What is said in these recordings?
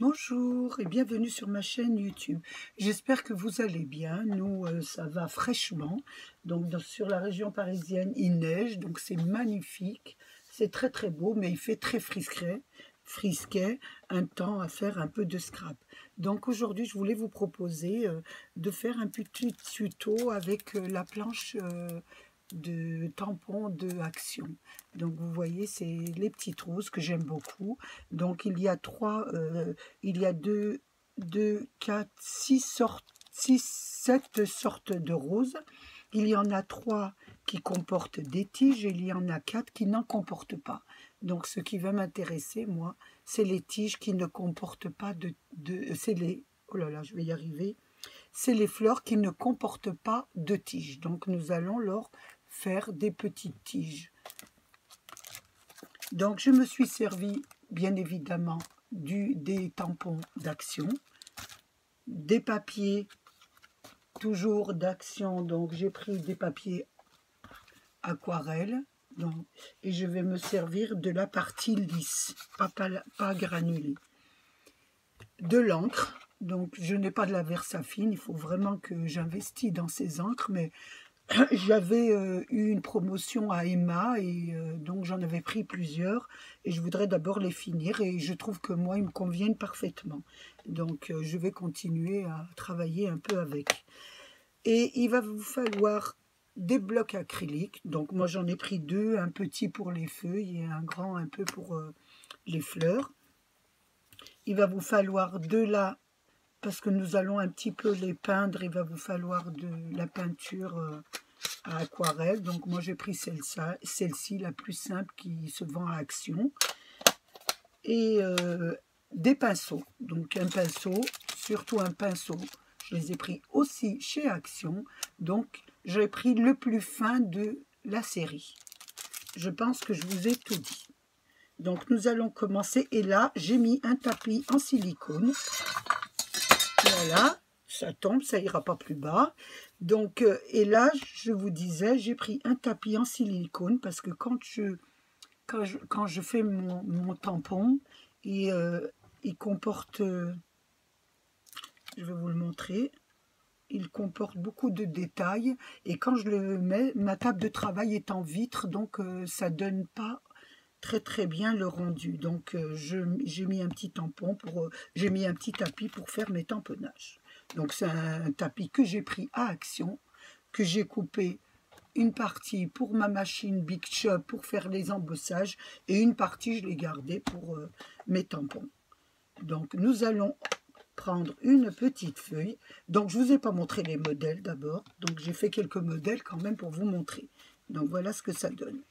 Bonjour et bienvenue sur ma chaîne YouTube. J'espère que vous allez bien. Nous, ça va fraîchement. Donc, sur la région parisienne, il neige, donc c'est magnifique. C'est très très beau, mais il fait très frisquet, un temps à faire un peu de scrap. Donc aujourd'hui, je voulais vous proposer de faire un petit tuto avec la planche de tampons de Action. Donc vous voyez, c'est les petites roses que j'aime beaucoup. Donc il y a deux, quatre, sept sortes de roses. Il y en a 3 qui comportent des tiges et il y en a 4 qui n'en comportent pas. Donc ce qui va m'intéresser, moi, c'est les tiges qui ne comportent pas oh là là, je vais y arriver. C'est les fleurs qui ne comportent pas de tiges. Donc nous allons leur faire des petites tiges. Donc je me suis servi bien évidemment des tampons d'Action, des papiers toujours d'Action, donc j'ai pris des papiers aquarelle, et je vais me servir de la partie lisse, pas granulée, de l'encre. Donc je n'ai pas de la Versafine, il faut vraiment que j'investisse dans ces encres, mais j'avais eu une promotion à Emma et donc j'en avais pris plusieurs et je voudrais d'abord les finir et je trouve que moi ils me conviennent parfaitement. Donc je vais continuer à travailler un peu avec. Et il va vous falloir des blocs acryliques. Donc moi j'en ai pris 2, un petit pour les feuilles et un grand un peu pour les fleurs. Il va vous falloir parce que nous allons un petit peu les peindre, il va vous falloir de la peinture à aquarelle. Donc moi j'ai pris celle-ci, la plus simple qui se vend à Action. Et des pinceaux. Donc un pinceau, surtout un pinceau. Je les ai pris aussi chez Action. Donc j'ai pris le plus fin de la série. Je pense que je vous ai tout dit. Donc nous allons commencer. Et là j'ai mis un tapis en silicone. Voilà, ça tombe, ça ira pas plus bas. Donc, et là, je vous disais, j'ai pris un tapis en silicone parce que quand je fais mon tampon, il comporte, je vais vous le montrer, il comporte beaucoup de détails. Et quand je le mets, ma table de travail est en vitre, donc ça donne pas très bien le rendu. Donc j'ai mis un petit tampon j'ai mis un petit tapis pour faire mes tamponnages. Donc c'est un tapis que j'ai pris à Action, que j'ai coupé une partie pour ma machine Big Shop pour faire les embossages et une partie je l'ai gardée pour mes tampons. Donc nous allons prendre une petite feuille. Donc je vous ai pas montré les modèles d'abord, donc j'ai fait quelques modèles quand même pour vous montrer. Donc voilà ce que ça donne.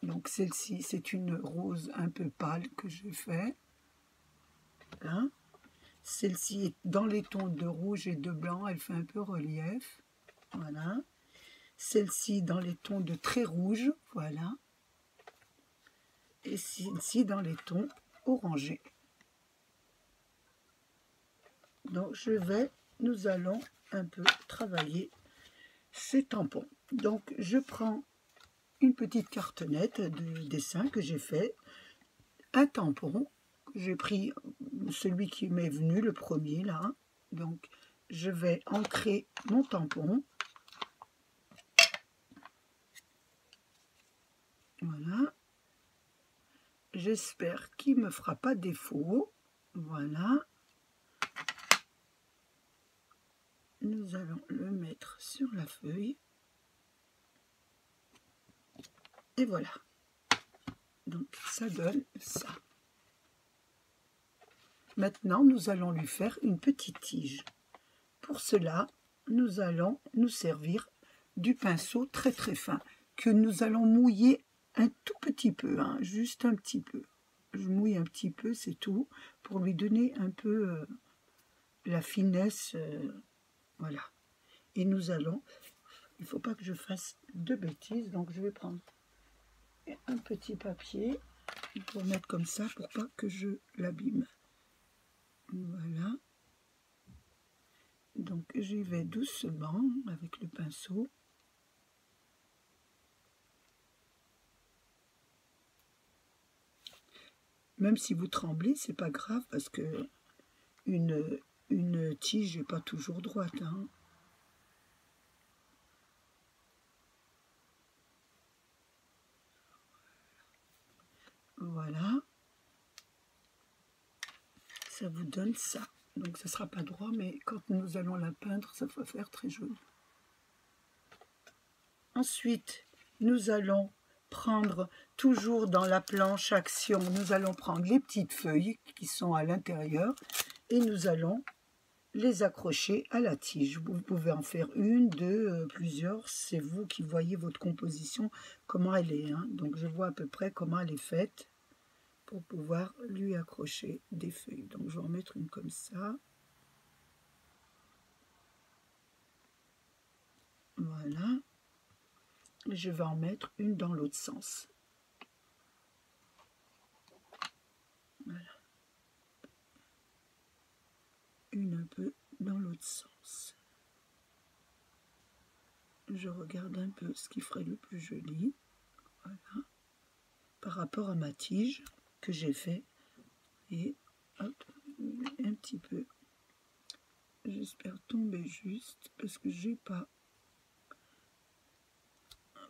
Donc celle-ci, c'est une rose un peu pâle que j'ai fait. Hein? Celle-ci est dans les tons de rouge et de blanc, elle fait un peu relief. Voilà. Celle-ci dans les tons de très rouge, voilà. Et celle-ci dans les tons orangés. Donc nous allons un peu travailler ces tampons. Donc je prends une petite cartonnette de dessin que j'ai fait, un tampon, j'ai pris celui qui m'est venu, le premier là, donc je vais ancrer mon tampon, voilà, j'espère qu'il ne me fera pas défaut, voilà, nous allons le mettre sur la feuille, et voilà, donc ça donne ça. Maintenant, nous allons lui faire une petite tige. Pour cela, nous allons nous servir du pinceau très fin, que nous allons mouiller un tout petit peu, hein, juste un petit peu. Je mouille un petit peu, c'est tout, pour lui donner un peu la finesse, voilà. Et nous allons, il ne faut pas que je fasse de bêtises, donc je vais prendre un petit papier pour mettre comme ça, pour pas que je l'abîme. Voilà. Donc j'y vais doucement avec le pinceau. Même si vous tremblez, c'est pas grave parce que une tige n'est pas toujours droite. Hein. Voilà. Ça vous donne ça. Donc ça ne sera pas droit, mais quand nous allons la peindre, ça va faire très joli. Ensuite, nous allons prendre, toujours dans la planche action, nous allons prendre les petites feuilles qui sont à l'intérieur et nous allons les accrocher à la tige. Vous pouvez en faire une, deux, plusieurs. C'est vous qui voyez votre composition, comment elle est. Hein. Donc je vois à peu près comment elle est faite pour pouvoir lui accrocher des feuilles. Donc je vais en mettre une comme ça. Voilà. Je vais en mettre une dans l'autre sens. Voilà. Une un peu dans l'autre sens. Je regarde un peu ce qui ferait le plus joli. Voilà. Par rapport à ma tige que j'ai fait. Et hop, un petit peu. J'espère tomber juste parce que j'ai pas.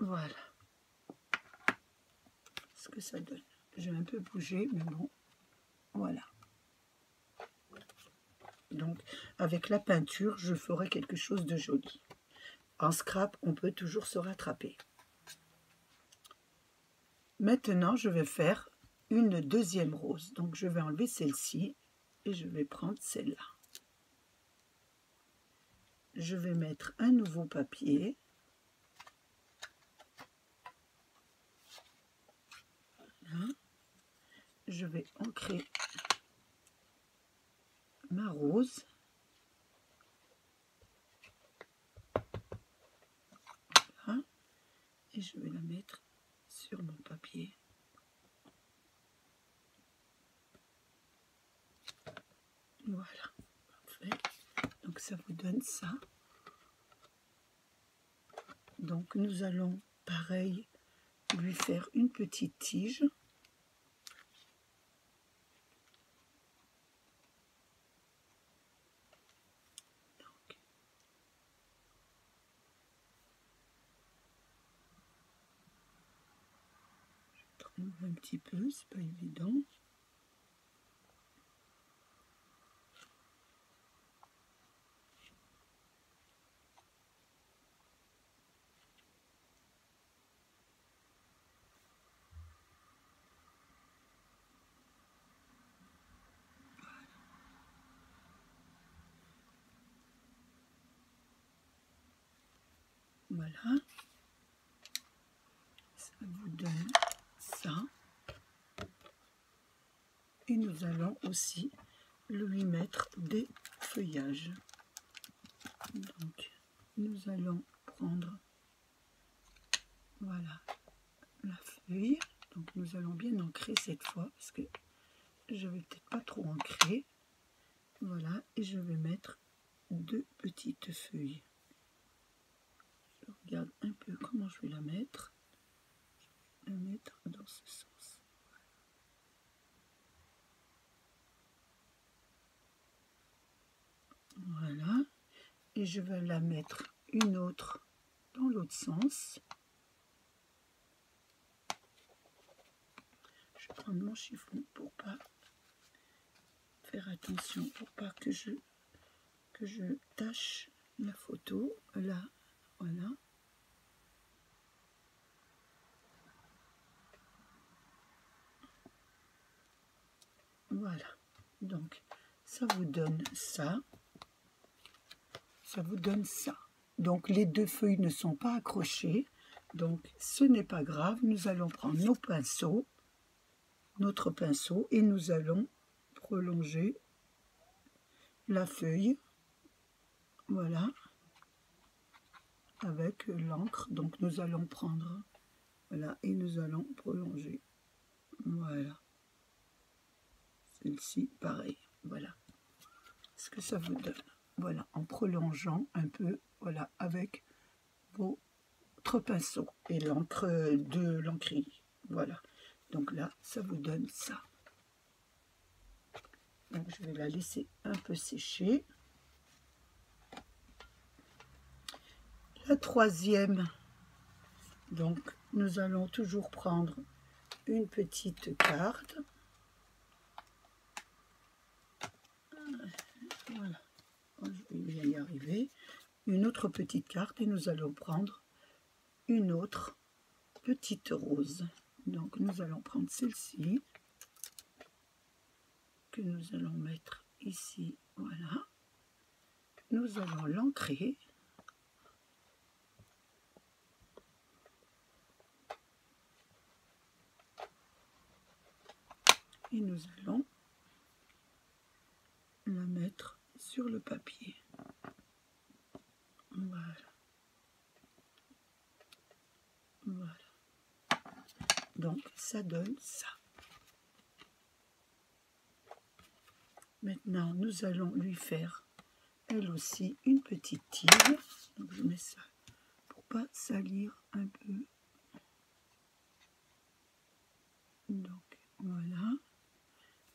Voilà. Ce que ça donne. J'ai un peu bougé, mais bon. Voilà. Donc, avec la peinture, je ferai quelque chose de joli. En scrap, on peut toujours se rattraper. Maintenant, je vais faire une deuxième rose. Donc, je vais enlever celle-ci et je vais prendre celle-là. Je vais mettre un nouveau papier. Voilà. Je vais ancrer ma rose. Voilà. Et je vais la mettre sur mon papier. Voilà. Parfait. Donc ça vous donne ça. Donc nous allons, pareil, lui faire une petite tige. Donc, je tremble un petit peu, c'est pas évident. Voilà, ça vous donne ça. Et nous allons aussi lui mettre des feuillages. Donc, nous allons prendre, voilà, la feuille. Donc, nous allons bien ancrer cette fois, parce que je vais peut-être pas trop ancrer. Voilà, et je vais mettre deux petites feuilles. Je regarde un peu comment je vais la mettre. Je vais la mettre dans ce sens. Voilà. Et je vais la mettre une autre dans l'autre sens. Je vais prendre mon chiffon pour pas faire attention, pour pas que je tâche la photo. Là, voilà. Voilà. Donc, ça vous donne ça. Ça vous donne ça. Donc, les deux feuilles ne sont pas accrochées. Donc, ce n'est pas grave. Nous allons prendre nos pinceaux, notre pinceau, et nous allons prolonger la feuille. Voilà. Avec l'encre. Donc, nous allons prendre, voilà, et nous allons prolonger. Voilà. Celle-ci, pareil. Voilà. Ce que ça vous donne. Voilà, en prolongeant un peu, voilà, avec votre pinceau et l'encre de l'encrier. Voilà. Donc là, ça vous donne ça. Donc je vais la laisser un peu sécher. La troisième, donc nous allons toujours prendre une petite carte. Voilà, je vais bien y arriver. Une autre petite carte et nous allons prendre une autre petite rose. Donc nous allons prendre celle-ci que nous allons mettre ici. Voilà. Nous allons l'ancrer. Et nous allons la mettre sur le papier. Voilà. Voilà. Donc ça donne ça. Maintenant, nous allons lui faire, elle aussi, une petite tige. Donc je mets ça pour pas salir un peu. Donc voilà.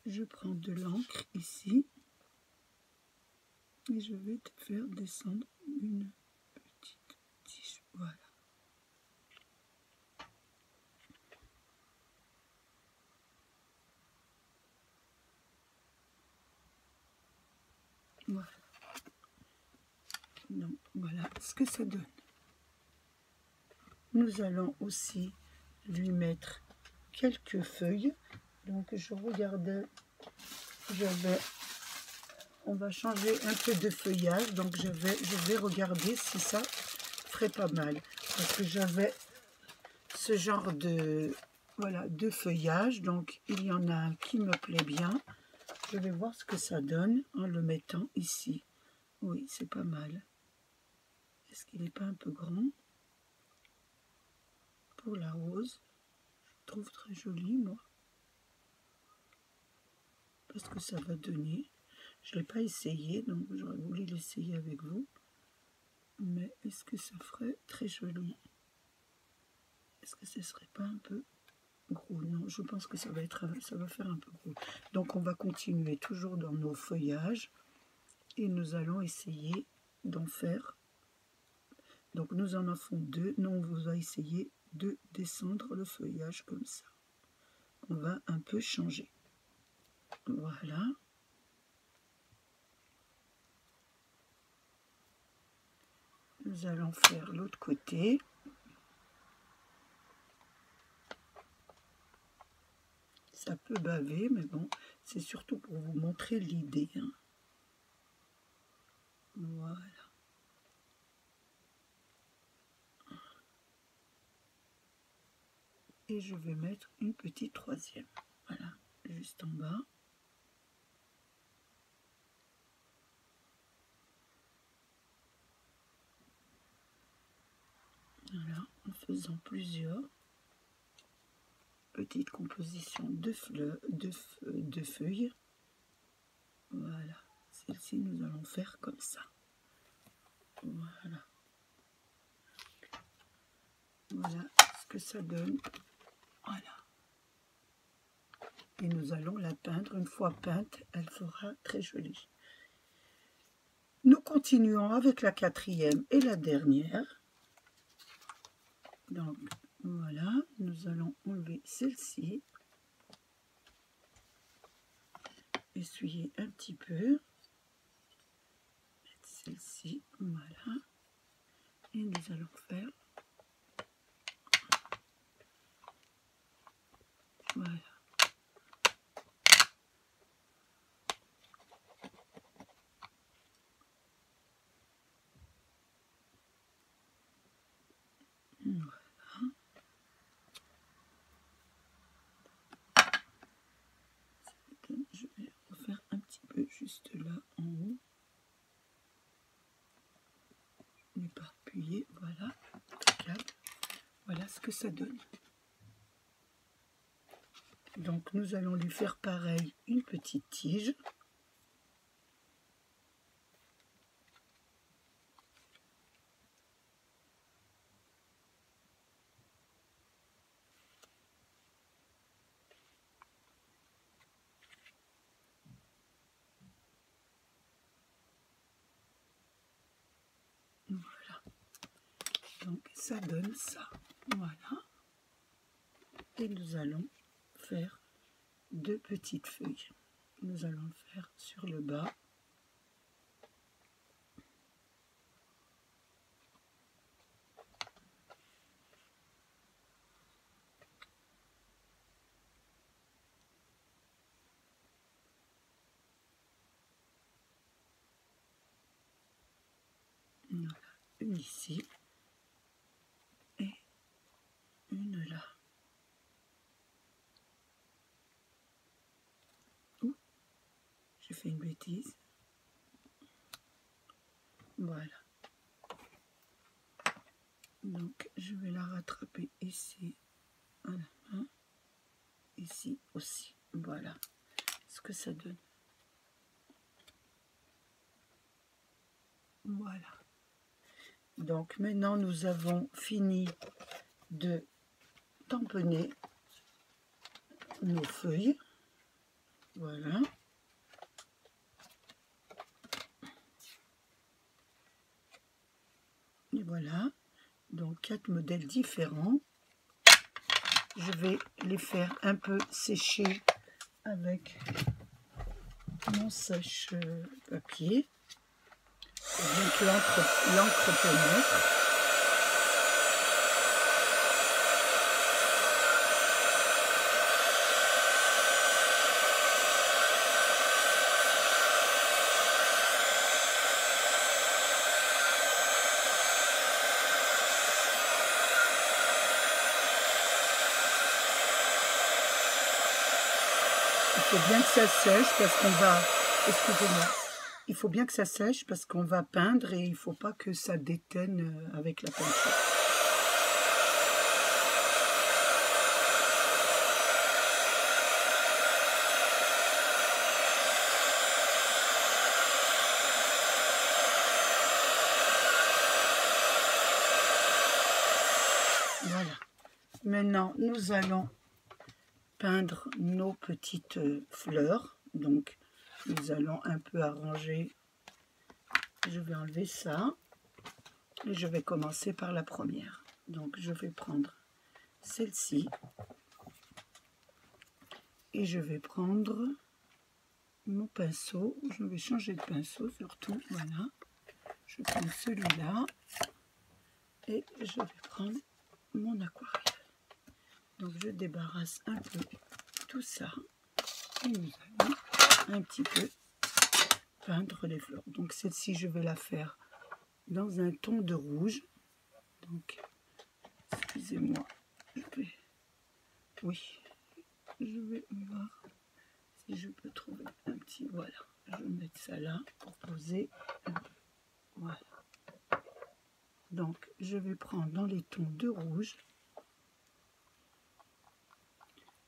Je prends de l'encre ici. Et je vais te faire descendre une petite tige. Voilà. Voilà. Donc voilà ce que ça donne. Nous allons aussi lui mettre quelques feuilles. Donc je regardais, on va changer un peu de feuillage. Donc je vais regarder si ça ferait pas mal. Parce que j'avais ce genre de, voilà, de feuillage. Donc il y en a un qui me plaît bien. Je vais voir ce que ça donne en le mettant ici. Oui, c'est pas mal. Est-ce qu'il n'est pas un peu grand? Pour la rose, je trouve très joli, moi. Parce que ça va donner. Je ne l'ai pas essayé, donc j'aurais voulu l'essayer avec vous. Mais est-ce que ça ferait très joli? Est-ce que ce serait pas un peu gros? Non, je pense que ça va faire un peu gros. Donc on va continuer toujours dans nos feuillages. Et nous allons essayer d'en faire. Donc nous en avons deux. Nous on va essayer de descendre le feuillage comme ça. On va un peu changer. Voilà. Nous allons faire l'autre côté. Ça peut baver, mais bon, c'est surtout pour vous montrer l'idée. Hein. Voilà. Et je vais mettre une petite troisième. Voilà, juste en bas. Voilà, en faisant plusieurs petites compositions de fleurs, de feuilles. Voilà, celle-ci nous allons faire comme ça. Voilà. Voilà ce que ça donne. Voilà. Et nous allons la peindre. Une fois peinte, elle sera très jolie. Nous continuons avec la quatrième et la dernière. Donc voilà, nous allons enlever celle-ci. Essuyer un petit peu. Mettre celle-ci, voilà. Et nous allons faire. Voilà. Voilà. Je vais refaire un petit peu juste là en haut. Je n'ai pas appuyé, voilà. Voilà ce que ça donne. Donc nous allons lui faire pareil, une petite tige. ça donne ça. Voilà. Et nous allons faire 2 petites feuilles. Nous allons le faire sur le bas. Voilà, une ici et une là. Ouh, j'ai fait une bêtise. Voilà. Donc je vais la rattraper ici à la main, ici aussi. Voilà ce que ça donne. Voilà. Donc maintenant nous avons fini de tamponner nos feuilles. Voilà. Et voilà. Donc 4 modèles différents. Je vais les faire un peu sécher avec mon sèche-papier. Donc l'encre peut mettre. Il faut bien que ça sèche parce qu'on va, excusez-moi, il faut bien que ça sèche parce qu'on va peindre et il ne faut pas que ça déteigne avec la peinture. Voilà. Maintenant, nous allons peindre nos petites fleurs. Donc nous allons un peu arranger. Je vais enlever ça et je vais commencer par la première. Donc je vais prendre celle-ci et je vais prendre mon pinceau. Je vais changer de pinceau surtout. Voilà, je prends celui-là et je vais prendre mon aquarelle. Donc je débarrasse un peu tout ça et nous allons un petit peu peindre les fleurs. Donc celle-ci je vais la faire dans un ton de rouge. Donc excusez-moi, oui, je vais voir si je peux trouver un petit, voilà, je vais mettre ça là pour poser un peu. Voilà, donc je vais prendre dans les tons de rouge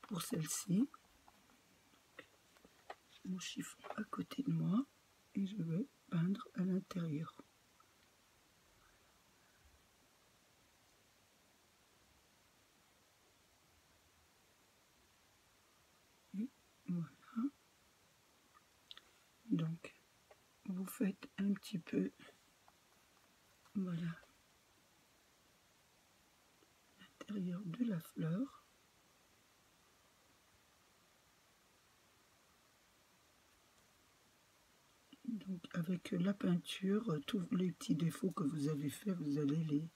pour celle-ci, mon chiffon à côté de moi et je vais peindre à l'intérieur. Voilà, donc vous faites un petit peu, voilà, l'intérieur de la fleur. Donc avec la peinture, tous les petits défauts que vous avez fait, vous allez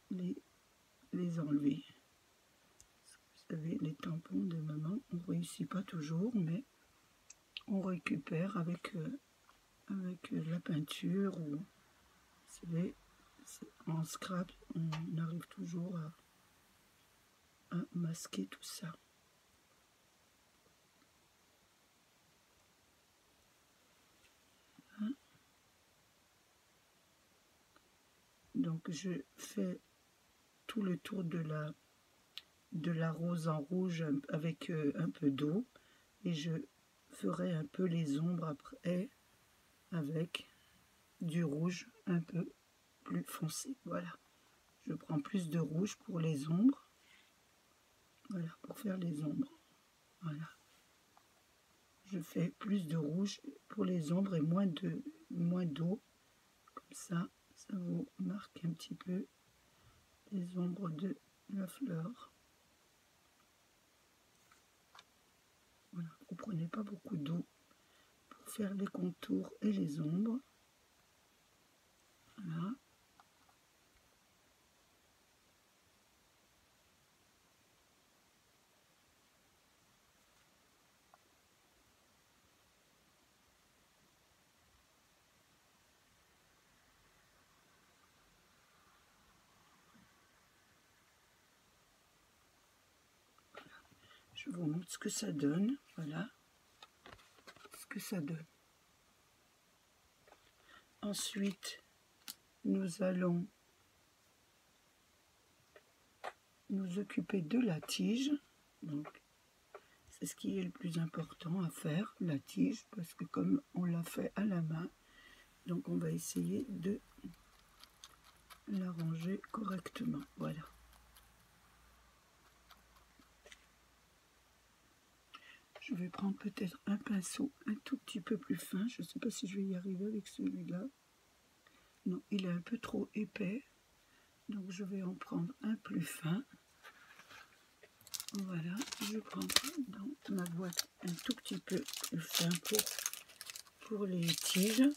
les enlever. Vous savez, les tampons de maman, on ne réussit pas toujours, mais on récupère avec la peinture ou vous savez, en scrap, on arrive toujours à masquer tout ça. Hein? Donc je fais tout le tour de la rose en rouge avec un peu d'eau et je ferai un peu les ombres après avec du rouge un peu plus foncé. Voilà, je prends plus de rouge pour les ombres. Voilà, pour faire les ombres. Voilà, je fais plus de rouge pour les ombres et moins d'eau. Comme ça vous marque un petit peu les ombres de la fleur. Voilà, vous prenez pas beaucoup d'eau pour faire les contours et les ombres. Voilà. Je vous montre ce que ça donne. Voilà ce que ça donne. Ensuite, nous allons nous occuper de la tige. Donc, c'est ce qui est le plus important à faire, la tige, parce que comme on l'a fait à la main, donc on va essayer de l'arranger correctement. Voilà. Je vais prendre peut-être un pinceau un tout petit peu plus fin. Je ne sais pas si je vais y arriver avec celui-là. Non, il est un peu trop épais. Donc je vais en prendre un plus fin. Voilà, je prends dans ma boîte un tout petit peu plus fin pour les tiges.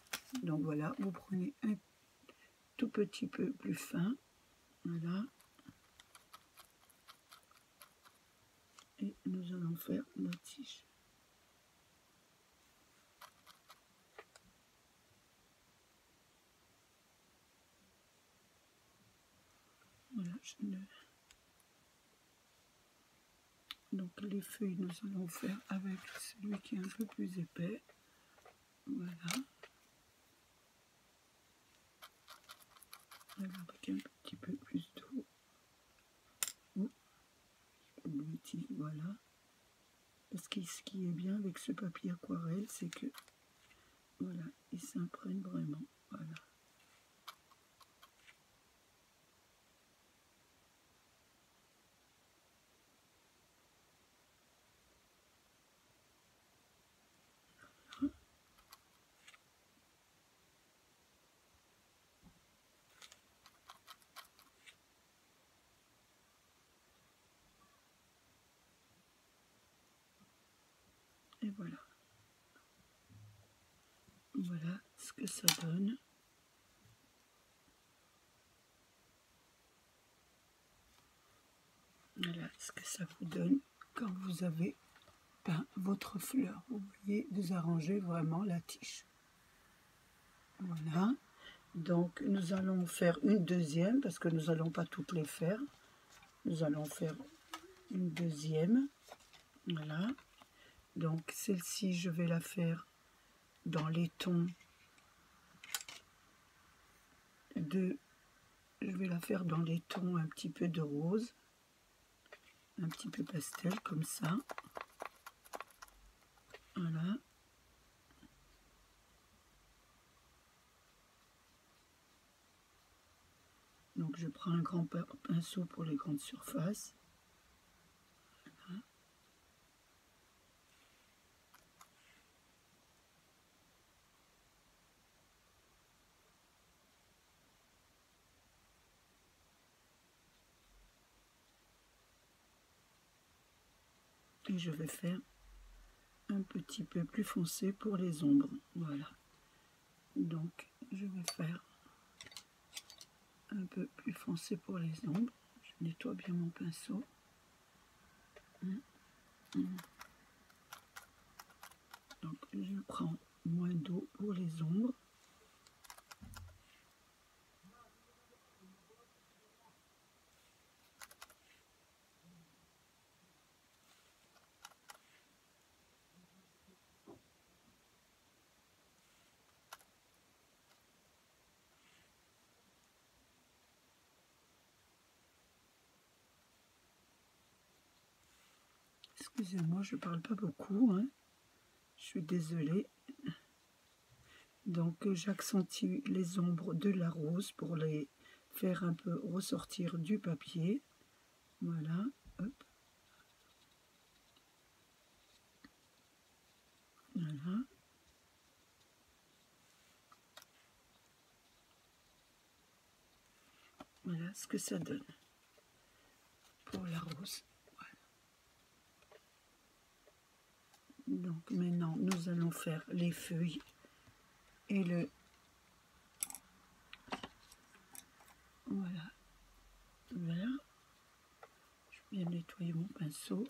Donc voilà, vous prenez un tout petit peu plus fin. Voilà. Et nous allons faire la tige. Voilà, donc les feuilles, nous allons faire avec celui qui est un peu plus épais. Voilà. Avec un petit peu plus d'eau. Voilà. Parce que ce qui est bien avec ce papier aquarelle, c'est que voilà, il s'imprègne vraiment. Voilà. Et voilà. Voilà ce que ça donne. Voilà ce que ça vous donne quand vous avez peint votre fleur. Vous voyez, vous arrangez vraiment la tige. Voilà. Donc nous allons faire une deuxième parce que nous n'allons pas toutes les faire. Nous allons faire une deuxième. Voilà. Donc celle-ci, je vais la faire dans les tons je vais la faire dans les tons un petit peu de rose, un petit peu pastel comme ça. Voilà. Donc je prends un grand pinceau pour les grandes surfaces. Voilà. Et je vais faire un petit peu plus foncé pour les ombres. Voilà. Donc je vais faire un peu plus foncé pour les ombres. Je nettoie bien mon pinceau. Donc je prends moins d'eau pour les ombres. Excusez-moi, je parle pas beaucoup, hein. Je suis désolée. Donc j'accentue les ombres de la rose pour les faire un peu ressortir du papier. Voilà. Hop. Voilà. Voilà ce que ça donne. pour la rose. Voilà. Donc maintenant, nous allons faire les feuilles et le... Voilà. Voilà. Je vais bien nettoyer mon pinceau.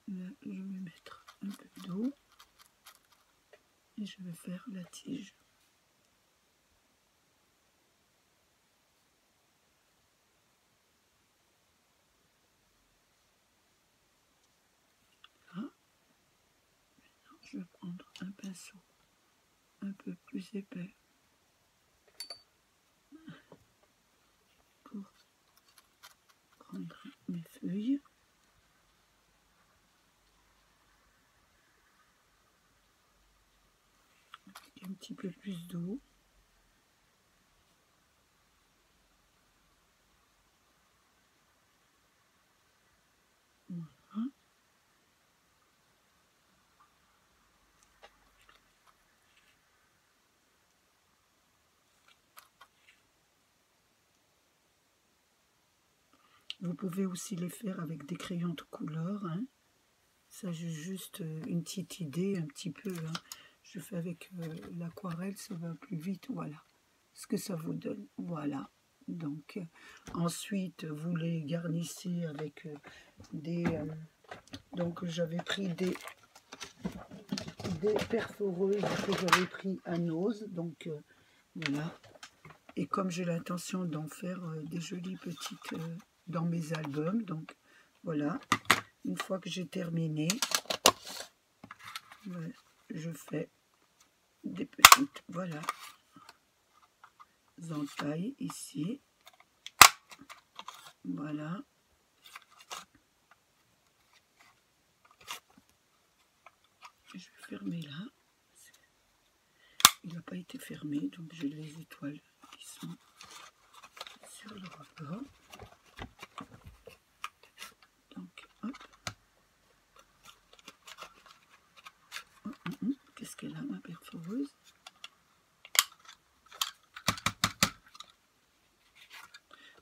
Là, je vais mettre un peu d'eau et je vais faire la tige. Là. Maintenant, je vais prendre un pinceau un peu plus épais pour prendre mes feuilles. Avec un petit peu plus d'eau. Voilà. Vous pouvez aussi les faire avec des crayons de couleur. Hein. Ça, j'ai juste une petite idée, un petit peu. Hein. Je fais avec l'aquarelle, ça va plus vite. Voilà ce que ça vous donne. Voilà. Donc, ensuite, vous les garnissez avec des... donc, j'avais pris des perforeuses que j'avais pris à Nose. Donc, voilà. Et comme j'ai l'intention d'en faire des jolies petites dans mes albums, donc voilà. Une fois que j'ai terminé, je fais des petites, voilà, entailles ici. Voilà. Je vais fermer là. Il n'a pas été fermé, donc j'ai les étoiles qui sont sur le rebord. Donc, hop. Qu'est-ce qu'elle a, ma perforeuse?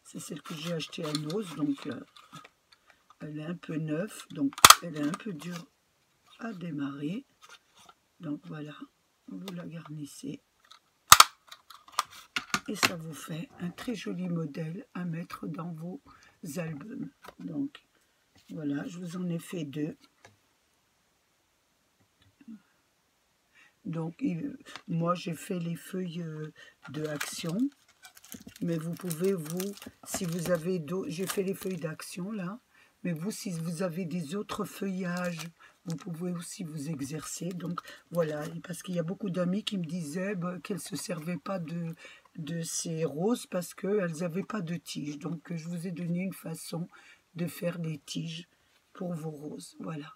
C'est celle que j'ai achetée à Nose, donc elle est un peu neuve, donc elle est un peu dure à démarrer. Donc voilà, vous la garnissez. Et ça vous fait un très joli modèle à mettre dans vos albums. Donc voilà, je vous en ai fait 2. Donc moi j'ai fait les feuilles de Action. Mais vous pouvez, vous, si vous avez d'autres... J'ai fait les feuilles d'Action là. Mais vous, si vous avez des autres feuillages, vous pouvez aussi vous exercer. Donc voilà, parce qu'il y a beaucoup d'amis qui me disaient qu'elles ne se servaient pas de ces roses parce qu'elles n'avaient pas de tiges. Donc je vous ai donné une façon de faire des tiges pour vos roses. Voilà.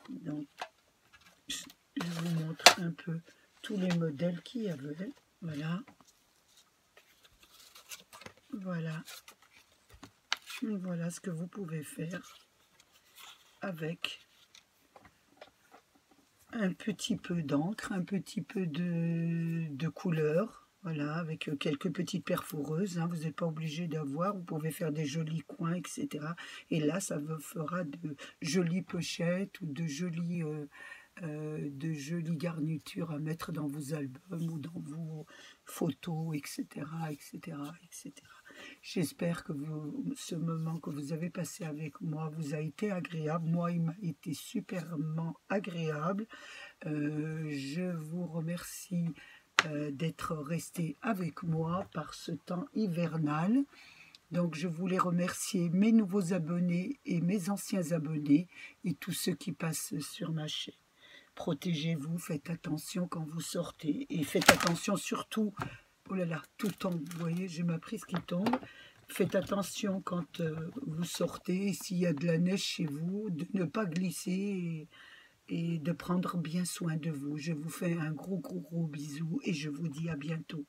Donc je vous montre un peu tous les modèles qu'il y avait. Voilà. Voilà. Et voilà ce que vous pouvez faire avec un petit peu d'encre, un petit peu de couleur, voilà, avec quelques petites perforeuses, hein, vous n'êtes pas obligé d'avoir, vous pouvez faire des jolis coins, etc. Et là, ça vous fera de jolies pochettes ou de jolies garnitures à mettre dans vos albums ou dans vos photos, etc., etc., etc. J'espère que ce moment que vous avez passé avec moi vous a été agréable. Moi, il m'a été superment agréable. Je vous remercie d'être resté avec moi par ce temps hivernal. Donc, je voulais remercier mes nouveaux abonnés et mes anciens abonnés et tous ceux qui passent sur ma chaîne. Protégez-vous, faites attention quand vous sortez et faites attention surtout... Oh là là, tout tombe, vous voyez, j'ai ma prise qui tombe. Faites attention quand vous sortez, s'il y a de la neige chez vous, de ne pas glisser et de prendre bien soin de vous. Je vous fais un gros bisou et je vous dis à bientôt.